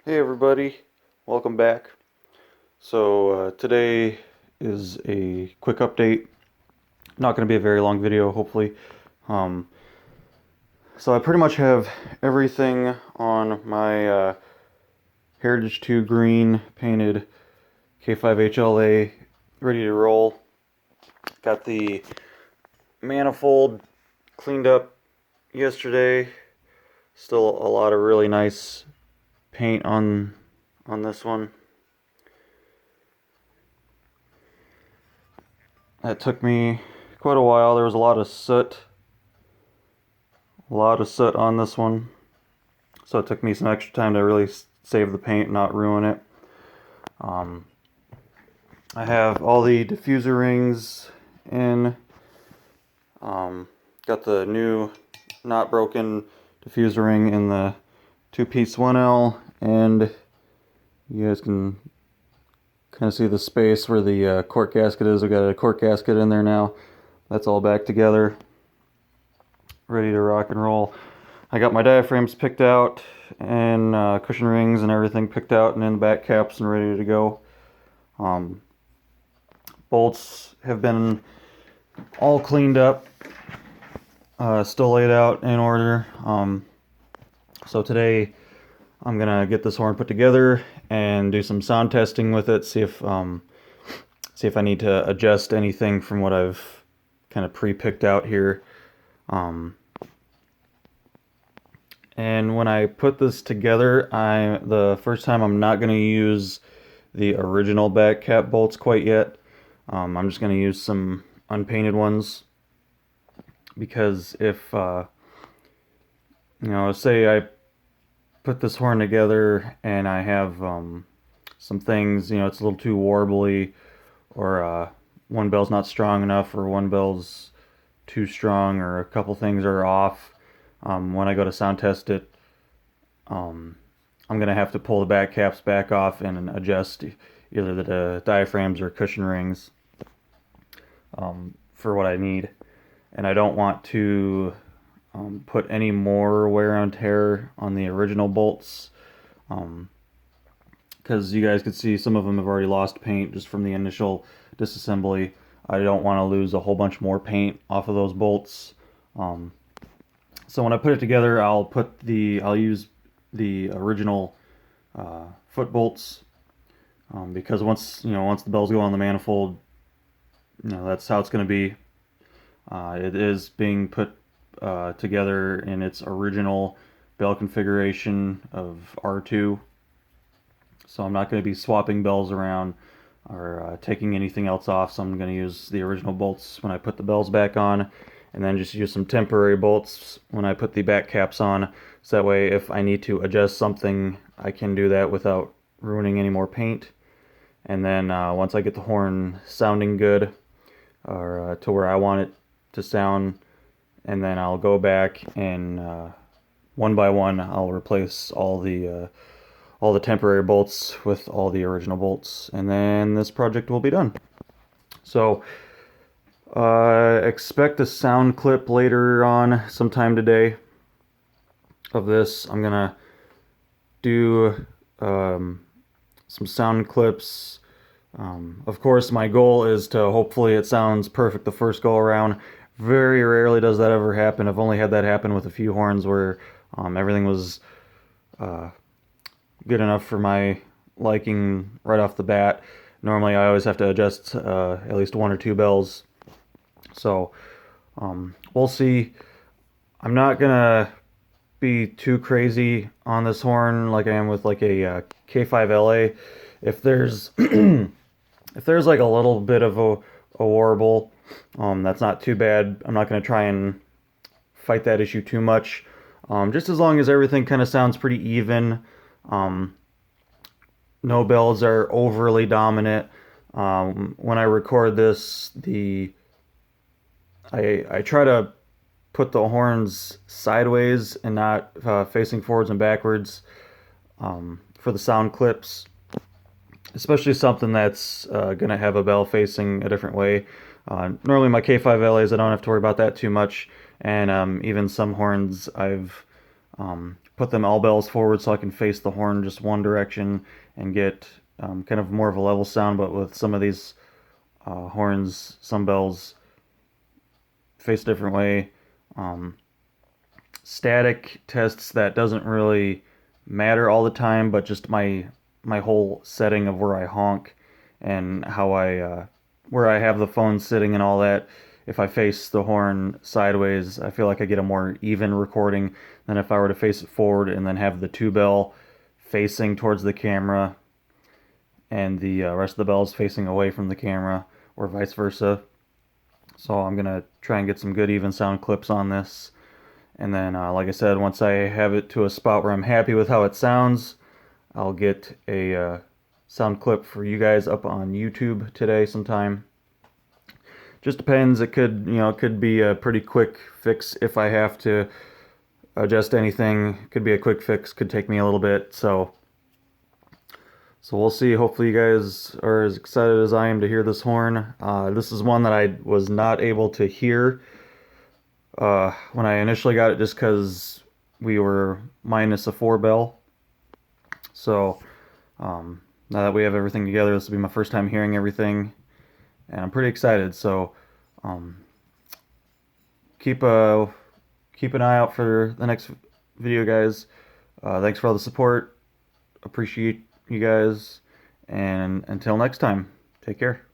Hey everybody, welcome back. Today is a quick update. Not going to be a very long video, hopefully. Um, I pretty much have everything on my Heritage 2 green painted K5HLA ready to roll. Got the manifold cleaned up yesterday. Still a lot of really nice paint on this one. That took me quite a while. There was a lot of soot on this one, so it took me some extra time to really save the paint and not ruin it. I have all the diffuser rings in. Got the new not broken diffuser ring in the 2-piece 1L, and you guys can kind of see the space where the cork gasket is. We got a cork gasket in there now. That's all back together, ready to rock and roll. I got my diaphragms picked out and cushion rings and everything picked out and in the back caps and ready to go. Bolts have been all cleaned up, still laid out in order. So today I'm gonna get this horn put together and do some sound testing with it, see if I need to adjust anything from what I've kind of pre-picked out here. And when I put this together, the first time I'm not going to use the original back cap bolts quite yet. I'm just going to use some unpainted ones, because if say I put this horn together and I have some things, it's a little too warbly, or one bell's not strong enough, or one bell's too strong, or a couple things are off. When I go to sound test it, I'm going to have to pull the back caps back off and adjust either the diaphragms or cushion rings for what I need. And I don't want to put any more wear and tear on the original bolts, because you guys could see some of them have already lost paint just from the initial disassembly. I don't want to lose a whole bunch more paint off of those bolts. So when I put it together, I'll use the original foot bolts, because once the bells go on the manifold, that's how it's going to be. It is being put together in its original bell configuration of R2, so I'm not going to be swapping bells around or taking anything else off. So I'm going to use the original bolts when I put the bells back on, and then just use some temporary bolts when I put the back caps on, so that way if I need to adjust something, I can do that without ruining any more paint. And then once I get the horn sounding good, or to where I want it to sound, and then I'll go back and one by one I'll replace all the temporary bolts with all the original bolts, and then this project will be done. So expect a sound clip later on sometime today of this. I'm gonna do some sound clips. Of course, my goal is to hopefully it sounds perfect the first go around. Very rarely does that ever happen. I've only had that happen with a few horns where everything was good enough for my liking right off the bat. Normally I always have to adjust at least one or two bells. So we'll see. I'm not gonna be too crazy on this horn like I am with like a K5LA. If there's if there's like a little bit of a warble, that's not too bad. I'm not gonna try and fight that issue too much. Just as long as everything kind of sounds pretty even. No bells are overly dominant. When I record this, I try to put the horns sideways and not facing forwards and backwards for the sound clips, especially something that's going to have a bell facing a different way. Normally my K5LAs, I don't have to worry about that too much, and even some horns I've put them all bells forward so I can face the horn just one direction and get kind of more of a level sound. But with some of these horns, some bells face a different way. Static tests, that doesn't really matter all the time, but just my whole setting of where I honk and how I where I have the phone sitting and all that. If I face the horn sideways, I feel like I get a more even recording than if I were to face it forward and then have the two bell facing towards the camera and the rest of the bells facing away from the camera, or vice versa. So I'm gonna try and get some good even sound clips on this. And then, like I said, once I have it to a spot where I'm happy with how it sounds, I'll get a sound clip for you guys up on YouTube today sometime. Just depends. It could, it could be a pretty quick fix if I have to adjust anything. It could be a quick fix. Could take me a little bit. So we'll see. Hopefully you guys are as excited as I am to hear this horn. This is one that I was not able to hear when I initially got it, just because we were minus a 4 bell. So now that we have everything together, this will be my first time hearing everything, and I'm pretty excited. So keep an eye out for the next video, guys. Thanks for all the support. Appreciate you guys, and until next time, take care.